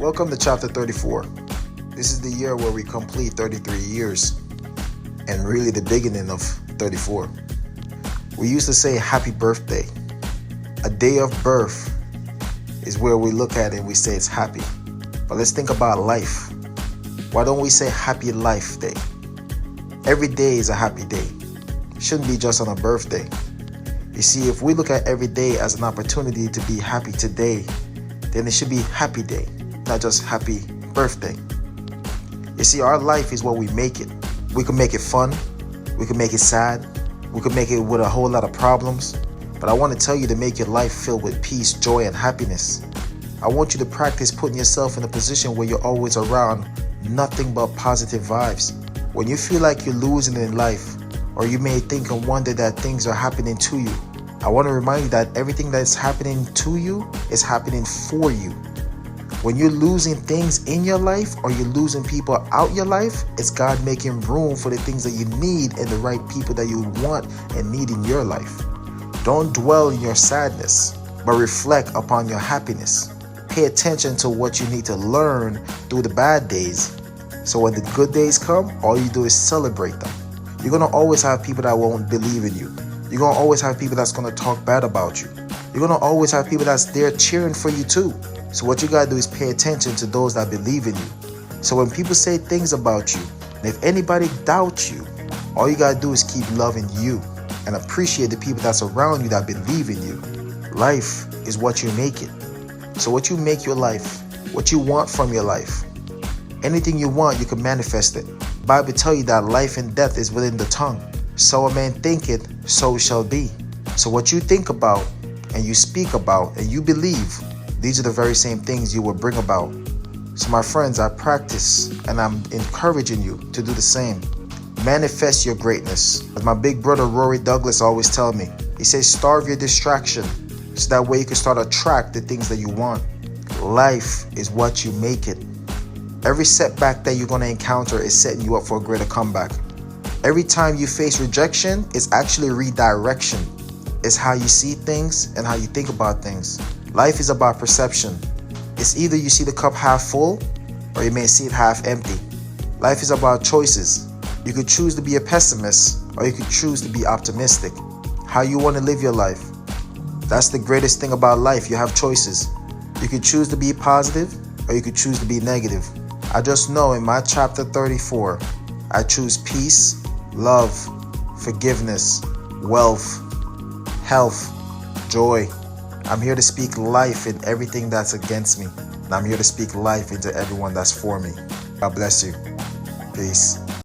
Welcome to chapter 34. This is the year where we complete 33 years and really the beginning of 34. We used to say happy birthday. A day of birth is where we look at it and we say it's happy. But let's think about life. Why don't we say happy life day? Every day is a happy day. It shouldn't be just on a birthday. You see, if we look at every day as an opportunity to be happy today, then it should be happy day, not just happy birthday. You see, our life is what we make it. We can make it fun. We can make it sad. We can make it with a whole lot of problems. But I want to tell you to make your life filled with peace, joy, and happiness. I want you to practice putting yourself in a position where you're always around nothing but positive vibes. When you feel like you're losing in life, or you may think and wonder that things are happening to you, I want to remind you that everything that's happening to you is happening for you. When you're losing things in your life or you're losing people out your life, it's God making room for the things that you need and the right people that you want and need in your life. Don't dwell in your sadness, but reflect upon your happiness. Pay attention to what you need to learn through the bad days. So when the good days come, all you do is celebrate them. You're going to always have people that won't believe in you. You're going to always have people that's going to talk bad about you. You're going to always have people that's there cheering for you too. So what you got to do is pay attention to those that believe in you. So when people say things about you, and if anybody doubts you, all you got to do is keep loving you and appreciate the people that's around you that believe in you. Life is what you make it. So what you make your life, what you want from your life, anything you want, you can manifest it. The Bible tells you that life and death is within the tongue. So a man thinketh, so shall be. So what you think about and you speak about and you believe, these are the very same things you will bring about. So my friends, I practice and I'm encouraging you to do the same. Manifest your greatness. As my big brother Rory Douglas always tells me, he says starve your distraction so that way you can start attract the things that you want. Life is what you make it. Every setback that you're going to encounter is setting you up for a greater comeback. Every time you face rejection, it's actually redirection. It's how you see things and how you think about things. Life is about perception. It's either you see the cup half full or you may see it half empty. Life is about choices. You could choose to be a pessimist or you could choose to be optimistic. How you want to live your life. That's the greatest thing about life. You have choices. You could choose to be positive or you could choose to be negative. I just know in my chapter 34, I choose peace, love, forgiveness, wealth, health, joy. I'm here to speak life in everything that's against me. And I'm here to speak life into everyone that's for me. God bless you. Peace.